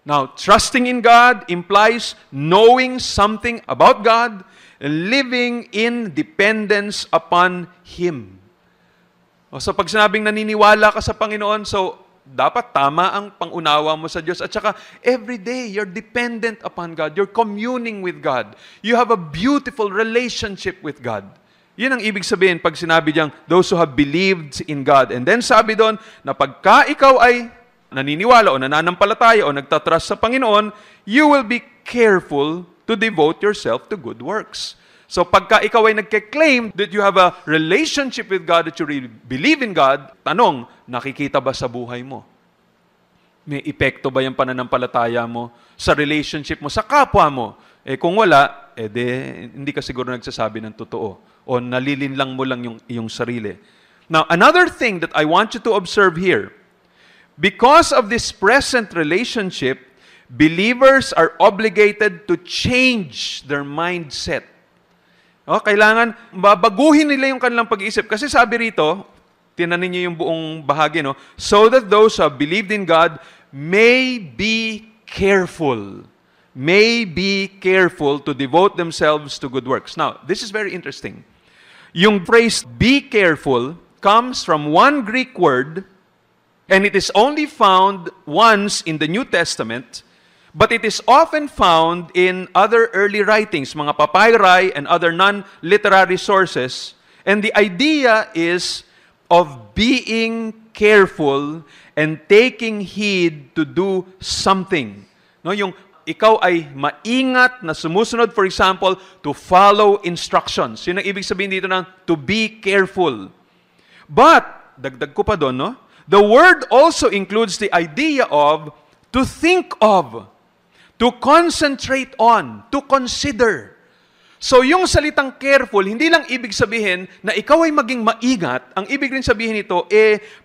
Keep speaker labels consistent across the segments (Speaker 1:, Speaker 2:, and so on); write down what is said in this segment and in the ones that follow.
Speaker 1: Now, trusting in God implies knowing something about God and living in dependence upon Him. So pag sinabing naniniwala ka sa Panginoon, so dapat tama ang pangunawa mo sa Diyos. At saka, every day, you're dependent upon God. You're communing with God. You have a beautiful relationship with God. Yun ang ibig sabihin pag sinabi diyang, those who have believed in God. And then sabi doon, na pagka ikaw ay naniniwala o nananampalataya o nagtatrust sa Panginoon, you will be careful to devote yourself to good works. So pagka ikaw ay nagke-claim that you have a relationship with God, that you really believe in God, tanong, nakikita ba sa buhay mo? May epekto ba yung pananampalataya mo sa relationship mo sa kapwa mo? Kung wala, hindi ka siguro nagsasabi ng totoo. O nalilinlang mo lang yung sarili. Now, another thing that I want you to observe here, because of this present relationship, believers are obligated to change their mindset. Kailangan babaguhin nila yung kanilang pag-iisip. Kasi sabi rito, tinanin niyo yung buong bahagi, no? So that those who have believed in God may be careful. May be careful to devote themselves to good works. Now, this is very interesting. Yung phrase, be careful, comes from one Greek word, and it is only found once in the New Testament, but it is often found in other early writings, mga papyri and other non-literary sources. And the idea is of being careful and taking heed to do something. No, yung ikaw ay maingat na sumusunod, for example, to follow instructions. Yun ang ibig sabihin dito ng to be careful. But, dagdag ko pa doon, no? The word also includes the idea of to think of, to concentrate on, to consider. So yung salitang careful, hindi lang ibig sabihin na ikaw ay maging maingat. Ang ibig rin sabihin nito,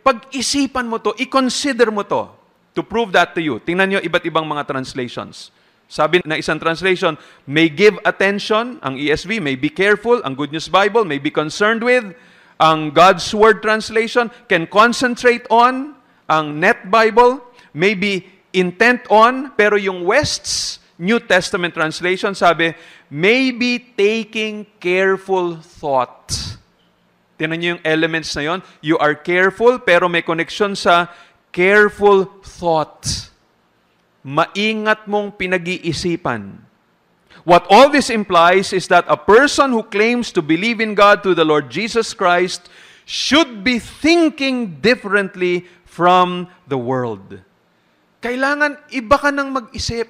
Speaker 1: pag-isipan mo to, i-consider mo to. To prove that to you. Tingnan nyo iba't ibang mga translations. Sabi na isang translation, may give attention, ang ESV, may be careful, ang Good News Bible, may be concerned with, ang God's Word translation, can concentrate on, ang Net Bible, may be intent on, pero yung West's New Testament translation, sabi, may be taking careful thought. Tingnan nyo yung elements na yon. You are careful, pero may connection sa careful thought. Maingat mong pinag-iisipan. What all this implies is that a person who claims to believe in God through the Lord Jesus Christ should be thinking differently from the world. Kailangan iba ka nang mag-isip.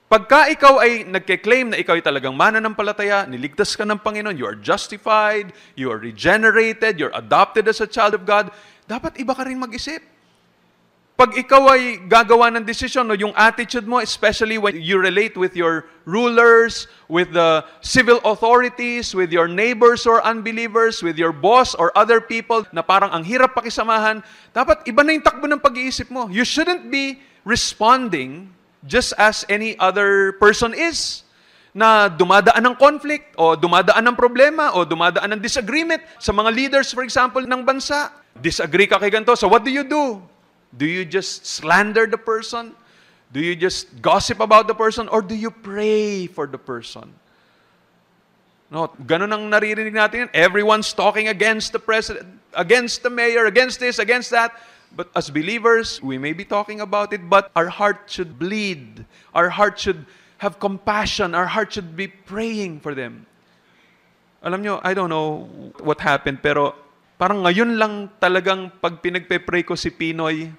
Speaker 1: Pagka ikaw ay nagke-claim na ikaw ay talagang mananampalataya, niligtas ka ng Panginoon, you are justified, you are regenerated, you're adopted as a child of God, dapat iba ka rin mag-isip. Pag ikaw ay gagawa ng desisyon, no, yung attitude mo, especially when you relate with your rulers, with the civil authorities, with your neighbors or unbelievers, with your boss or other people na parang ang hirap pakisamahan, dapat iba na yung takbo ng pag-iisip mo. You shouldn't be responding just as any other person is, na dumadaan ng conflict, o dumadaan ng problema, o dumadaan ng disagreement sa mga leaders, for example, ng bansa. Disagree ka kay ganito, so what do? Do you just slander the person? Do you just gossip about the person? Or do you pray for the person? No, ganun ang naririnig natin. Everyone's talking against the president, against the mayor, against this, against that. But as believers, we may be talking about it, but our heart should bleed. Our heart should have compassion. Our heart should be praying for them. Alam nyo, I don't know what happened, pero parang ngayon lang talagang pag pinagpe-pray ko si Pinoy,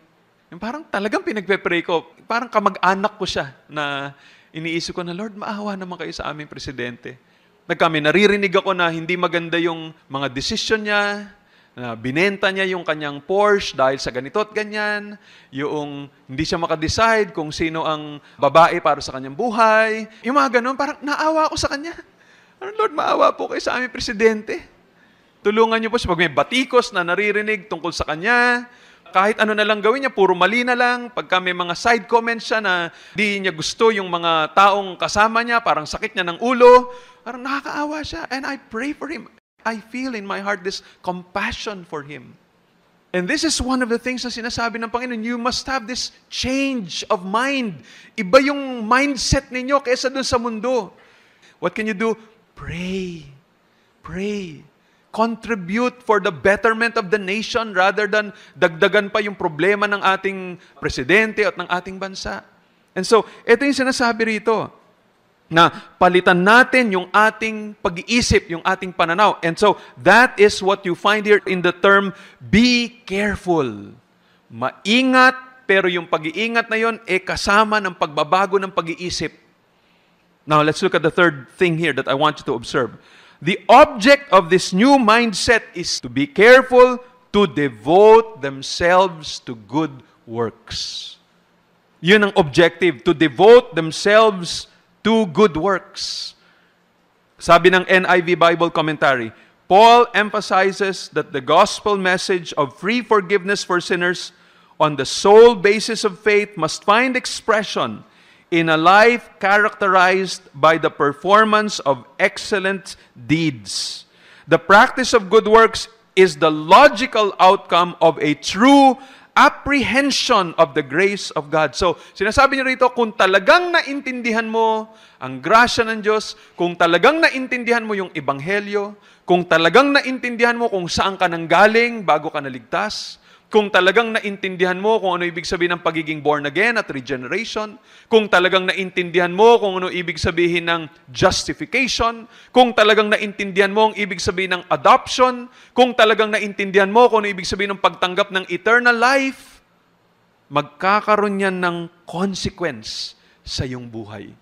Speaker 1: parang talagang pinagpe-pray ko, parang kamag-anak ko siya na iniisip ko na, Lord, maawa naman kayo sa aming presidente. Naririnig ako na hindi maganda yung mga desisyon niya, na binenta niya yung kanyang Porsche dahil sa ganito at ganyan, yung hindi siya makadecide kung sino ang babae para sa kanyang buhay. Yung mga ganun, parang naawa ako sa kanya. Lord, maawa po kayo sa aming presidente. Tulungan niyo po siya pag may batikos na naririnig tungkol sa kanya. Kahit ano na lang gawin niya, puro mali na lang. Pagka may mga side comments siya na di niya gusto yung mga taong kasama niya, parang sakit niya ng ulo, parang nakakaawa siya. And I pray for him. I feel in my heart this compassion for him. And this is one of the things na sinasabi ng Panginoon, you must have this change of mind. Iba yung mindset ninyo kaysa dun sa mundo. What can you do? Pray. Pray. Contribute for the betterment of the nation rather than dagdagan pa yung problema ng ating presidente at ng ating bansa. And so, ito yung sinasabi rito, na palitan natin yung ating pag-iisip, yung ating pananaw. And so, that is what you find here in the term, be careful. Maingat, pero yung pag-iingat na yun, kasama ng pagbabago ng pag-iisip. Now, let's look at the third thing here that I want you to observe. The object of this new mindset is to be careful to devote themselves to good works. Yun ang objective, to devote themselves to good works. Sabi ng NIV Bible Commentary, Paul emphasizes that the gospel message of free forgiveness for sinners on the sole basis of faith must find expression in a life characterized by the performance of excellent deeds. The practice of good works is the logical outcome of a true apprehension of the grace of God. So, sinasabi niya rito, kung talagang naintindihan mo ang grasya ng Diyos, kung talagang naintindihan mo yung ebanghelyo, kung talagang naintindihan mo kung saan ka nanggaling bago ka naligtas, kung talagang naintindihan mo kung ano ibig sabihin ng pagiging born again at regeneration, kung talagang naintindihan mo kung ano ibig sabihin ng justification, kung talagang naintindihan mo ang ibig sabihin ng adoption, kung talagang naintindihan mo kung ano ibig sabihin ng pagtanggap ng eternal life, magkakaroon yan ng consequence sa iyong buhay.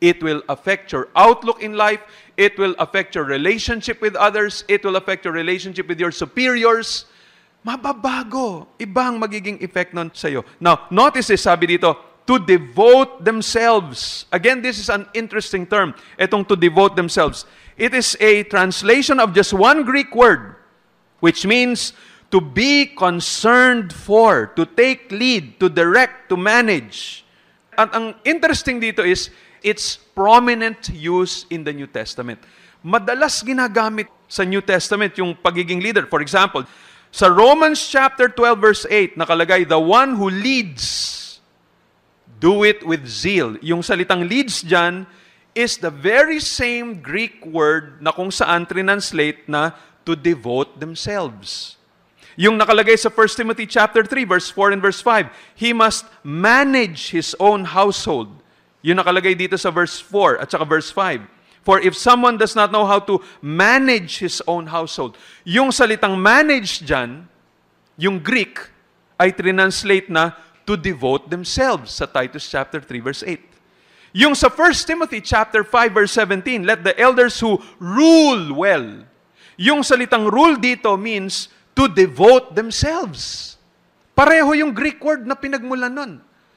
Speaker 1: It will affect your outlook in life. It will affect your relationship with others. It will affect your relationship with your superiors. Mababago. Ibang magiging effect nun sa iyo. Now, notice this, sabi dito, to devote themselves. Again, this is an interesting term, itong to devote themselves. It is a translation of just one Greek word, which means to be concerned for, to take lead, to direct, to manage. At ang interesting dito is, its prominent use in the New Testament. Madalas ginagamit sa New Testament yung pagiging leader. For example, sa Romans chapter 12 verse 8, nakalagay, the one who leads, do it with zeal. Yung salitang leads dyan is the very same Greek word na kung saan translate na to devote themselves. Yung nakalagay sa 1 Timothy chapter 3 verse 4 and verse 5, he must manage his own household. Yung nakalagay dito sa verse 4 at saka verse 5. For if someone does not know how to manage his own household, yung salitang manage dyan, yung Greek, ay translate na to devote themselves sa Titus chapter 3 verse 8. Yung sa 1 Timothy chapter 5 verse 17, let the elders who rule well. Yung salitang rule dito means to devote themselves. Pareho yung Greek word na pinagmulan nun.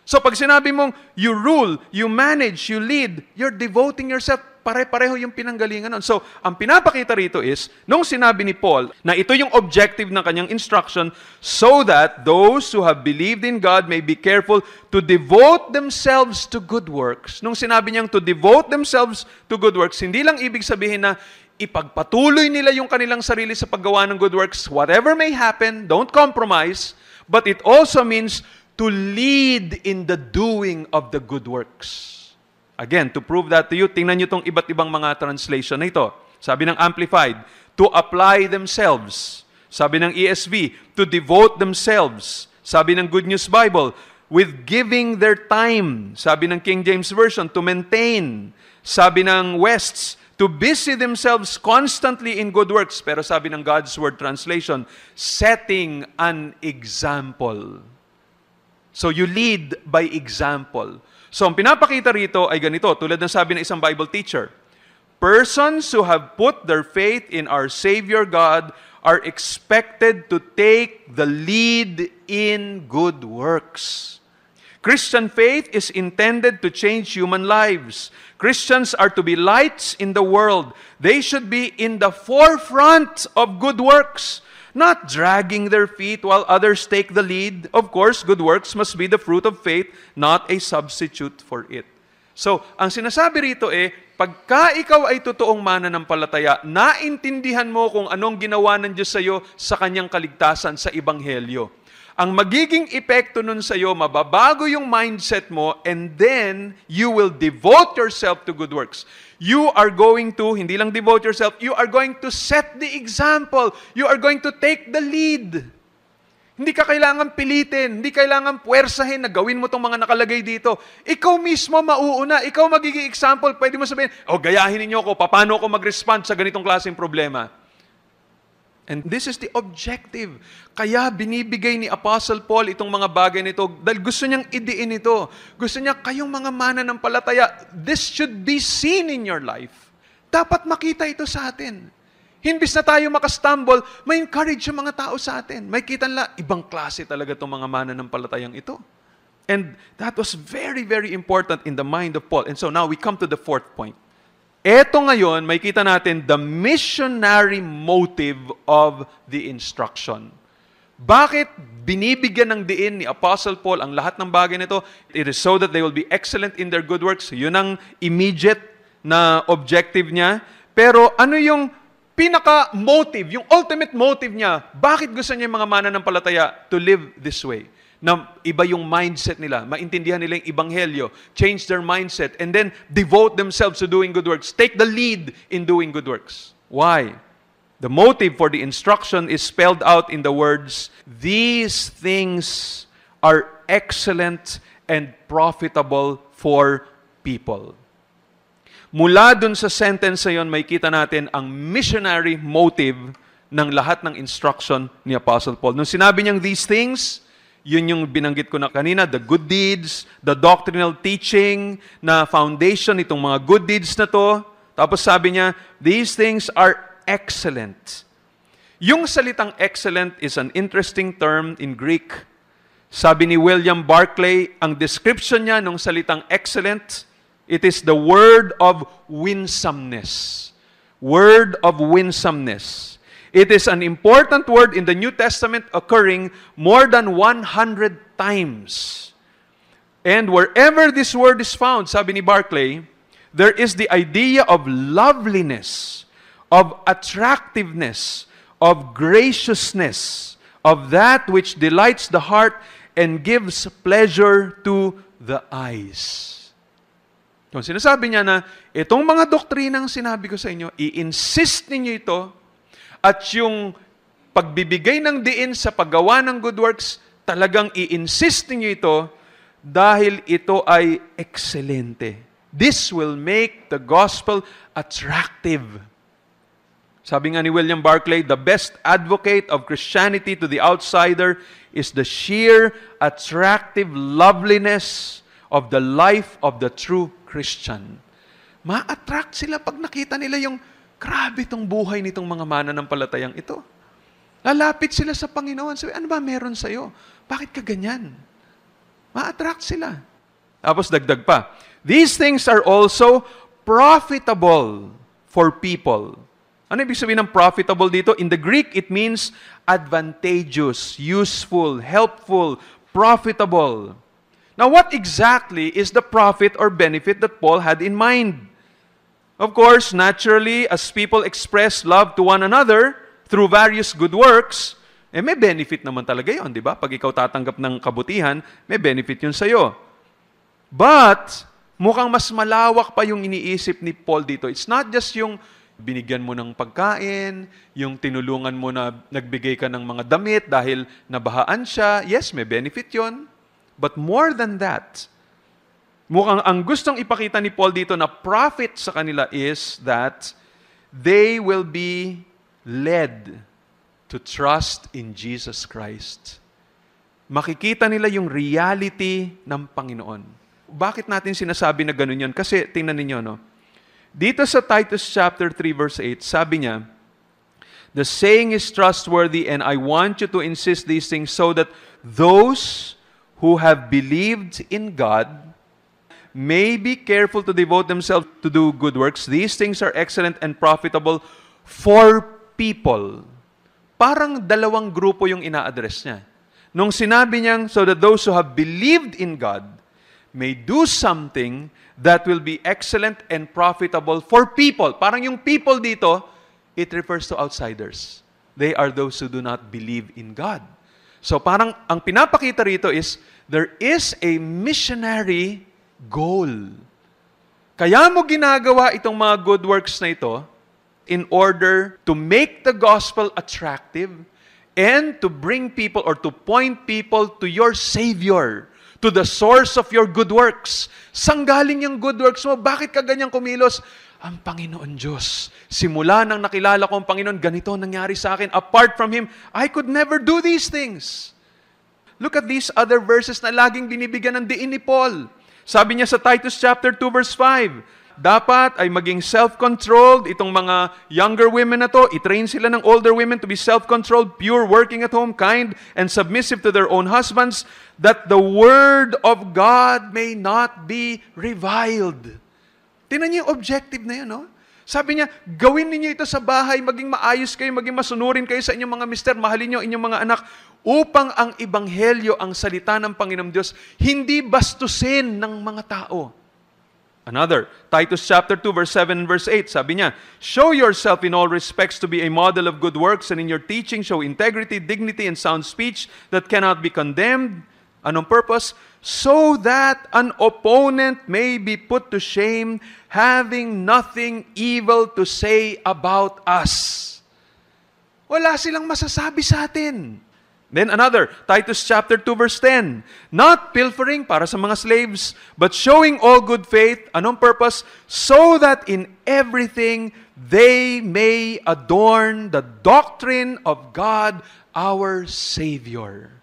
Speaker 1: So pag sinabi mong you rule, you manage, you lead, you're devoting yourself, pare-pareho yung pinanggalingan nun. So, ang pinapakita rito is, nung sinabi ni Paul, na ito yung objective ng kanyang instruction, so that those who have believed in God may be careful to devote themselves to good works. Nung sinabi niyang to devote themselves to good works, hindi lang ibig sabihin na ipagpatuloy nila yung kanilang sarili sa paggawa ng good works, whatever may happen, don't compromise, but it also means to lead in the doing of the good works. Again, to prove that to you, tingnan nyo itong iba't ibang mga translation na ito. Sabi ng Amplified, to apply themselves. Sabi ng ESV, to devote themselves. Sabi ng Good News Bible, with giving their time. Sabi ng King James Version, to maintain. Sabi ng Wests, to busy themselves constantly in good works. Pero sabi ng God's Word Translation, setting an example. So you lead by example. So, ang pinapakita rito ay ganito, tulad ng sabi ng isang Bible teacher, persons who have put their faith in our Savior God are expected to take the lead in good works. Christian faith is intended to change human lives. Christians are to be lights in the world. They should be in the forefront of good works, not dragging their feet while others take the lead. Of course, good works must be the fruit of faith, not a substitute for it. So, ang sinasabi rito pagka ikaw ay totoong mananampalataya, naintindihan mo kung anong ginawa ng Diyos sa iyo sa kanyang kaligtasan sa Ebanghelyo. Ang magiging epekto nun sa iyo, mababago yung mindset mo, and then you will devote yourself to good works. You are going to, hindi lang devote yourself, you are going to set the example. You are going to take the lead. Hindi ka kailangan pilitin, hindi kailangan puwersahin na gawin mo itong mga nakalagay dito. Ikaw mismo mauuna, ikaw magiging example. Pwede mo sabihin, gayahin ninyo ako, paano ako mag-respond sa ganitong klaseng problema? And this is the objective. Kaya binibigay ni Apostle Paul itong mga bagay nito dahil gusto niyang idiin ito. Gusto niya, kayong mga mananampalataya, this should be seen in your life. Dapat makita ito sa atin. Himbis na tayo makastumble, may encourage yung mga tao sa atin. May kita nila, ibang klase talaga itong mga mananampalatayang ito. And that was very, very important in the mind of Paul. And so now we come to the fourth point. Ito ngayon, may kita natin the missionary motive of the instruction. Bakit binibigyan ng diin ni Apostle Paul ang lahat ng bagay nito? It is so that they will be excellent in their good works. Yun ang immediate na objective niya. Pero ano yung pinaka-motive, yung ultimate motive niya, bakit gusto niya yung mga mananampalataya to live this way? Na iba yung mindset nila, maintindihan nila yung Ebanghelyo, change their mindset, and then devote themselves to doing good works. Take the lead in doing good works. Why? The motive for the instruction is spelled out in the words, "These things are excellent and profitable for people." Mula dun sa sentence na yun, may kita natin ang missionary motive ng lahat ng instruction ni Apostle Paul. Nung sinabi niyang these things, yun yung binanggit ko na kanina, the good deeds, the doctrinal teaching, na foundation itong mga good deeds na to. Tapos sabi niya, these things are excellent. Yung salitang excellent is an interesting term in Greek. Sabi ni William Barclay, ang description niya ng salitang excellent, it is the word of winsomeness. Word of winsomeness. It is an important word in the New Testament occurring more than 100 times. And wherever this word is found, sabi ni Barclay, there is the idea of loveliness, of attractiveness, of graciousness, of that which delights the heart and gives pleasure to the eyes. Kung sinasabi niya na, itong mga doktrinang sinabi ko sa inyo, i-insist ninyo ito, at yung pagbibigay ng diin sa paggawa ng good works, talagang i-insist ninyo ito, dahil ito ay excelente. This will make the gospel attractive. Sabi nga ni William Barclay, the best advocate of Christianity to the outsider is the sheer attractive loveliness of the life of the true Christian. Ma-attract sila pag nakita nila yung grabe itong buhay nitong mga mananampalatayang ito. Lalapit sila sa Panginoon. Sabi, ano ba meron sa'yo? Bakit ka ganyan? Ma-attract sila. Tapos dagdag pa, these things are also profitable for people. Ano ibig sabihin ng profitable dito? In the Greek, it means advantageous, useful, helpful, profitable. Now, what exactly is the profit or benefit that Paul had in mind? Of course, naturally, as people express love to one another through various good works, may benefit naman talaga yun, di ba? Pag ikaw tatanggap ng kabutihan, may benefit yun sa'yo. But, mukhang mas malawak pa yung iniisip ni Paul dito. It's not just yung binigyan mo ng pagkain, yung tinulungan mo na nagbigay ka ng mga damit dahil nabahaan siya. Yes, may benefit yun. But more than that, mukhang ang gustong ipakita ni Paul dito na profit sa kanila is that they will be led to trust in Jesus Christ. Makikita nila yung reality ng Panginoon. Bakit natin sinasabi na ganun yun? Kasi tingnan ninyo, no? Dito sa Titus chapter 3 verse 8, sabi niya, the saying is trustworthy and I want you to insist these things so that those who have believed in God may be careful to devote themselves to do good works. These things are excellent and profitable for people. Parang dalawang grupo yung ina-address niya. Nung sinabi niyang, so that those who have believed in God may do something that will be excellent and profitable for people. Parang yung people dito, it refers to outsiders. They are those who do not believe in God. So parang ang pinapakita rito is, there is a missionary goal. Kaya mo ginagawa itong mga good works na ito in order to make the gospel attractive and to bring people or to point people to your Savior, to the source of your good works. Saan galing yung good works mo? Bakit ka ganyang kumilos? Ang Panginoon Diyos. Simula nang nakilala ko ang Panginoon, ganito nangyari sa akin. Apart from Him, I could never do these things. Look at these other verses na laging binibigyan ng diin ni Paul. Sabi niya sa Titus chapter 2 verse 5, dapat ay maging self-controlled itong mga younger women na to. I-train sila ng older women to be self-controlled, pure, working at home, kind, and submissive to their own husbands, that the word of God may not be reviled. Tingnan niyo yung objective na yun, no? Sabi niya, gawin ninyo ito sa bahay, maging maayos kayo, maging masunurin kayo sa inyong mga mister, mahalin niyo inyong mga anak, upang ang ebanghelyo, ang salita ng Panginoong Diyos, hindi bastusin ng mga tao. Another, Titus chapter 2, verse 7 and verse 8, sabi niya, show yourself in all respects to be a model of good works, and in your teaching show integrity, dignity, and sound speech that cannot be condemned. Anong purpose? So that an opponent may be put to shame, having nothing evil to say about us. Wala silang masasabi sa atin. Then another, Titus chapter 2 verse 10. Not pilfering, para sa mga slaves, but showing all good faith. Anong purpose? So that in everything they may adorn the doctrine of God, our Savior.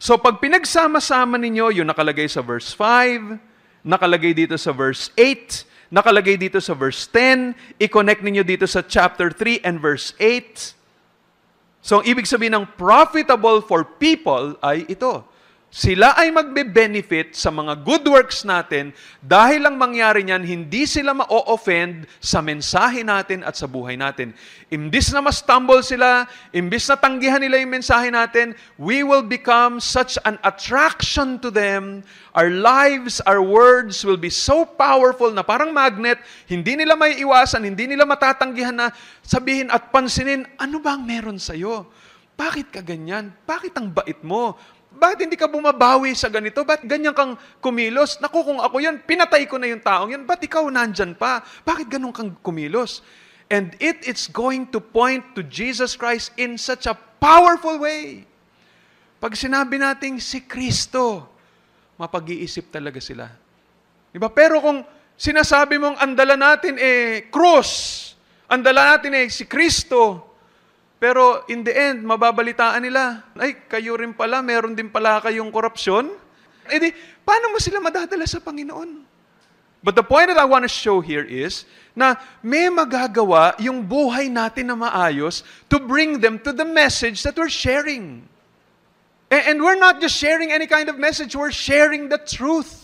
Speaker 1: So pag pinagsama-sama ninyo, yung nakalagay sa verse 5, nakalagay dito sa verse 8, nakalagay dito sa verse 10, i-connect ninyo dito sa chapter 3 and verse 8, so, ang ibig sabihin ng profitable for people ay ito. Sila ay magbe-benefit sa mga good works natin dahil lang mangyari niyan, hindi sila ma-offend sa mensahe natin at sa buhay natin. Imbis na ma-stumble sila, imbis na tanggihan nila yung mensahe natin, we will become such an attraction to them. Our lives, our words will be so powerful na parang magnet, hindi nila may iwasan, hindi nila matatanggihan na sabihin at pansinin, ano ba ang meron sa'yo? Bakit ka ganyan? Bakit ang bait mo? Bakit hindi ka bumabawi sa ganito? Bakit ganyan kang kumilos? Naku, kung ako yan, pinatay ko na yung taong yan. Ba't ikaw nandyan pa? Bakit ganun kang kumilos? And it's going to point to Jesus Christ in such a powerful way. Pag sinabi nating si Kristo, mapag-iisip talaga sila. Diba? Pero kung sinasabi mong andala natin krus, andala natin si Kristo, pero in the end, mababalitaan nila, ay, kayo rin pala, meron din pala kayong korupsyon. E di, paano mo sila madadala sa Panginoon? But the point that I want to show here is, na may magagawa yung buhay natin na maayos to bring them to the message that we're sharing. And we're not just sharing any kind of message, we're sharing the truth.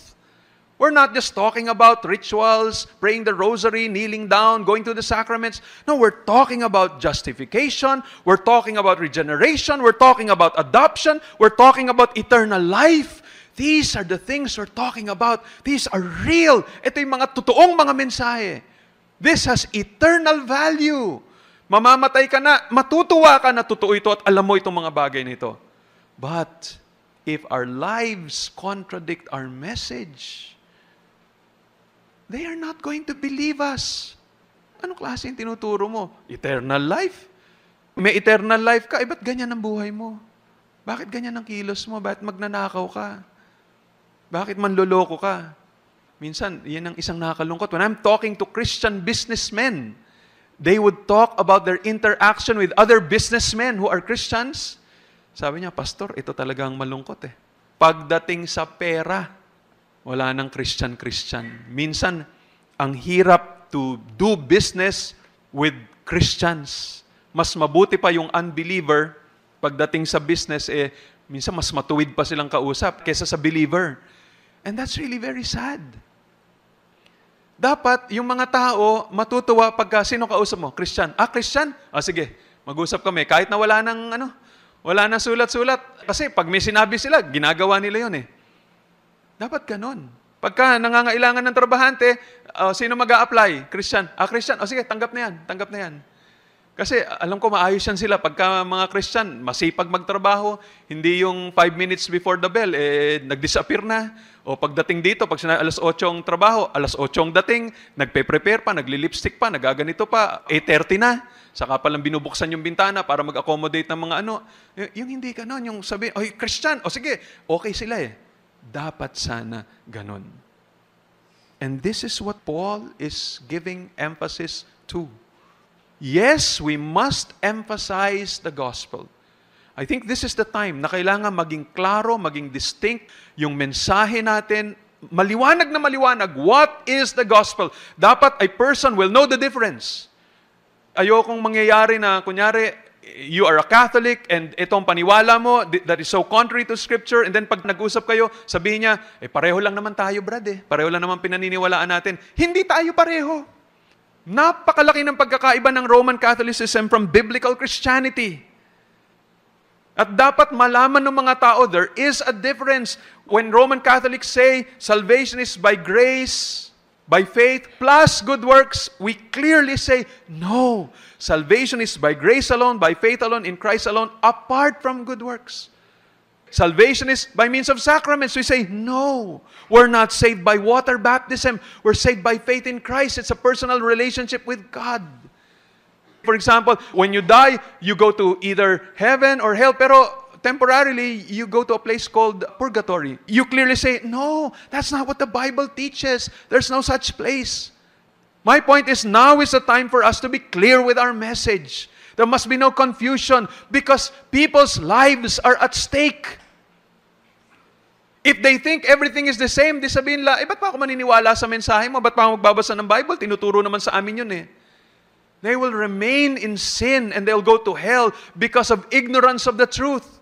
Speaker 1: We're not just talking about rituals, praying the rosary, kneeling down, going to the sacraments. No, we're talking about justification. We're talking about regeneration. We're talking about adoption. We're talking about eternal life. These are the things we're talking about. These are real. Ito yung mga totoong mga mensahe. This has eternal value. Mamamatay ka na, matutuwa ka na totoo ito at alam mo itong mga bagay nito. But if our lives contradict our message, they are not going to believe us. Anong klase yung tinuturo mo? Eternal life? May eternal life ka, ba't ganyan ang buhay mo? Bakit ganyan ang kilos mo? Bakit magnanakaw ka? Bakit manloloko ka? Minsan, yan ang isang nakakalungkot. When I'm talking to Christian businessmen, they would talk about their interaction with other businessmen who are Christians. Sabi niya, Pastor, ito talagang malungkot Pagdating sa pera, wala nang Christian. Minsan, ang hirap to do business with Christians. Mas mabuti pa yung unbeliever, pagdating sa business, minsan mas matuwid pa silang kausap kaysa sa believer. And that's really very sad. Dapat, yung mga tao, matutuwa pagka sino kausap mo? Christian. Christian? Sige, mag-usap kami. Kahit na wala nang sulat-sulat. Kasi pag may sinabi sila, ginagawa nila yun Dapat ganun. Pagka nangangailangan ng trabahante, sino mag-a-apply? Christian. Christian. Sige, tanggap na yan. Tanggap na yan. Kasi alam ko maayos yan sila. Pagka mga Christian, masipag magtrabaho, hindi yung 5 minutes before the bell, nag-disappear na. O pagdating dito, pag sinabi alas 8 ang trabaho, alas 8 ang dating, nagpe-prepare pa, nagli-lipstick pa, nagaganito pa, 8:30 na. Saka palang binubuksan yung bintana para mag-accommodate ng mga ano. Yung hindi ganon, yung sabi, oy, Christian, sige, okay sila eh. Dapat sana ganon. And this is what Paul is giving emphasis to. Yes, we must emphasize the gospel. I think this is the time na kailangan maging klaro, maging distinct yung mensahe natin. Maliwanag na maliwanag. What is the gospel? Dapat a person will know the difference. Ayokong mangyayari na, kunyari, you are a Catholic and itong paniwala mo, that is so contrary to Scripture, and then pag nag-usap kayo, sabihin niya, pareho lang naman tayo, brad eh. Pareho lang naman pinaniniwalaan natin. Hindi tayo pareho. Napakalaki ng pagkakaiba ng Roman Catholicism from biblical Christianity. At dapat malaman ng mga tao, there is a difference. When Roman Catholics say, salvation is by grace, by faith, plus good works, we clearly say, no. Salvation is by grace alone, by faith alone, in Christ alone, apart from good works. Salvation is by means of sacraments. We say, no, we're not saved by water baptism. We're saved by faith in Christ. It's a personal relationship with God. For example, when you die, you go to either heaven or hell, pero temporarily, you go to a place called purgatory. You clearly say, no, that's not what the Bible teaches. There's no such place. My point is, now is the time for us to be clear with our message. There must be no confusion because people's lives are at stake. If they think everything is the same, di sabihin la, ba't pa ako maniniwala sa mensahe mo? Ba't pa ako magbabasa ng Bible? Tinuturo naman sa amin yun eh. They will remain in sin and they'll go to hell because of ignorance of the truth.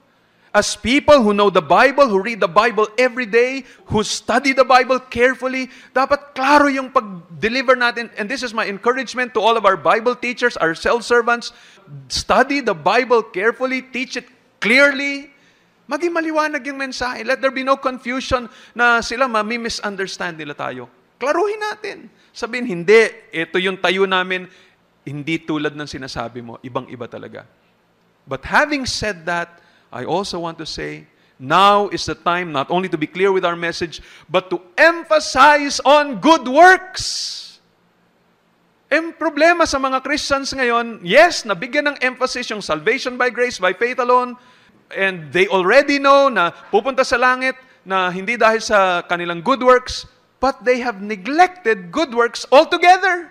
Speaker 1: As people who know the Bible, who read the Bible every day, who study the Bible carefully, dapat klaro yung pag-deliver natin. And this is my encouragement to all of our Bible teachers, our self-servants. Study the Bible carefully, teach it clearly. Maging maliwanag yung mensahe. Let there be no confusion na sila mami-misunderstand nila tayo. Klaruhin natin. Sabihin, hindi, ito yung tayo namin, hindi tulad ng sinasabi mo, ibang-iba talaga. But having said that, I also want to say, now is the time not only to be clear with our message, but to emphasize on good works. Ang problema sa mga Christians ngayon, yes, nabigyan ng emphasis yung salvation by grace, by faith alone, and they already know na pupunta sa langit na hindi dahil sa kanilang good works, but they have neglected good works altogether.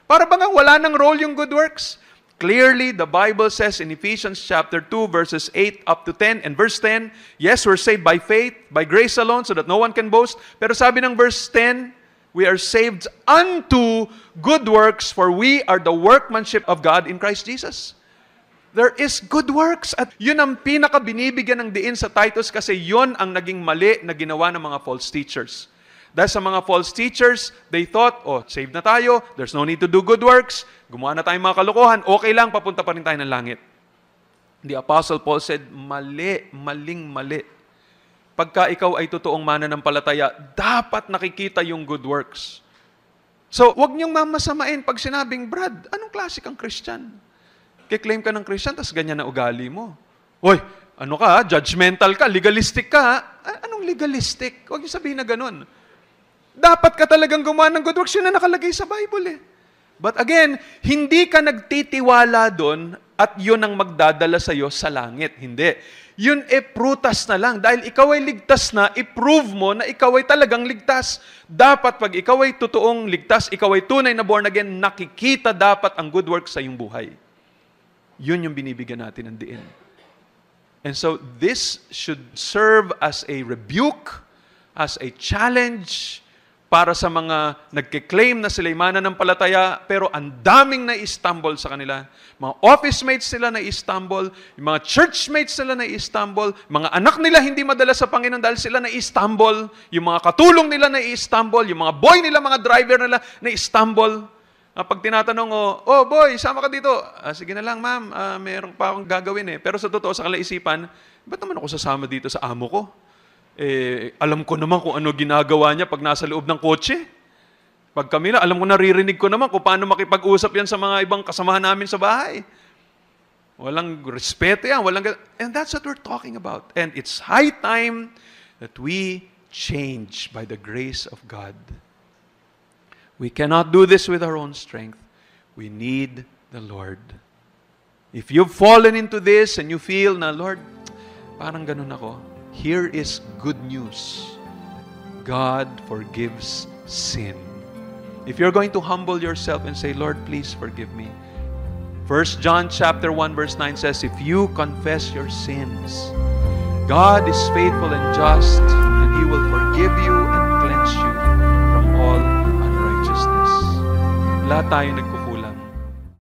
Speaker 1: Para bang wala ng role yung good works? Clearly, the Bible says in Ephesians chapter 2, verses 8 up to 10, and verse 10, yes, we're saved by faith, by grace alone, so that no one can boast. Pero sabi ng verse 10, we are saved unto good works, for we are the workmanship of God in Christ Jesus. There is good works. At yun ang pinaka-binibigyan ng diin sa Titus kasi yun ang naging mali na ginawa ng mga false teachers. Dahil sa mga false teachers, they thought, saved na tayo, there's no need to do good works, gumawa na tayong mga kalokohan, okay lang, papunta pa rin tayo ng langit. The Apostle Paul said, maling-mali. Pagka ikaw ay totoong mananampalataya, dapat nakikita yung good works. So, wag niyong mamasamain pag sinabing, Brad, anong klase kang Christian? Kiklaim ka ng Christian, tas ganyan na ugali mo. Hoy, ano ka, judgmental ka, legalistic ka. Anong legalistic? Huwag niyo sabihin na ganun. Dapat ka talagang gumawa ng good works. Yun na nakalagay sa Bible eh. But again, hindi ka nagtitiwala doon at yun ang magdadala sa iyo sa langit. Hindi. Yun prutas na lang. Dahil ikaw ay ligtas na, i-prove mo na ikaw ay talagang ligtas. Dapat pag ikaw ay totoong ligtas, ikaw ay tunay na born again, nakikita dapat ang good works sa iyong buhay. Yun yung binibigyan natin ng diin. And so this should serve as a rebuke, as a challenge, para sa mga nagkiklaim na sila'y mananampalataya, pero ang daming na-istumble sa kanila. Mga office mates nila na-istumble, yung mga church mates nila na-istumble, mga anak nila hindi madala sa Panginoon dahil sila na-istumble, yung mga katulong nila na-istumble, yung mga boy nila, mga driver nila na-istumble. Pag tinatanong, boy, sama ka dito. Sige na lang, ma'am, meron pa akong gagawin eh. Pero sa totoo, sa kalaisipan, ba't naman ako sasama dito sa amo ko? Alam ko naman kung ano ginagawa niya pag nasa loob ng kotse. Pag kami na, alam ko, naririnig ko naman kung paano makipag-usap yan sa mga ibang kasamahan namin sa bahay. Walang respeto yan. And that's what we're talking about. And it's high time that we change by the grace of God. We cannot do this with our own strength. We need the Lord. If you've fallen into this and you feel na, Lord, parang ganun ako, here is good news. God forgives sin. If you're going to humble yourself and say, Lord, please forgive me. 1 John chapter 1 verse 9 says, if you confess your sins, God is faithful and just, and He will forgive you and cleanse you from all unrighteousness. Lahat tayo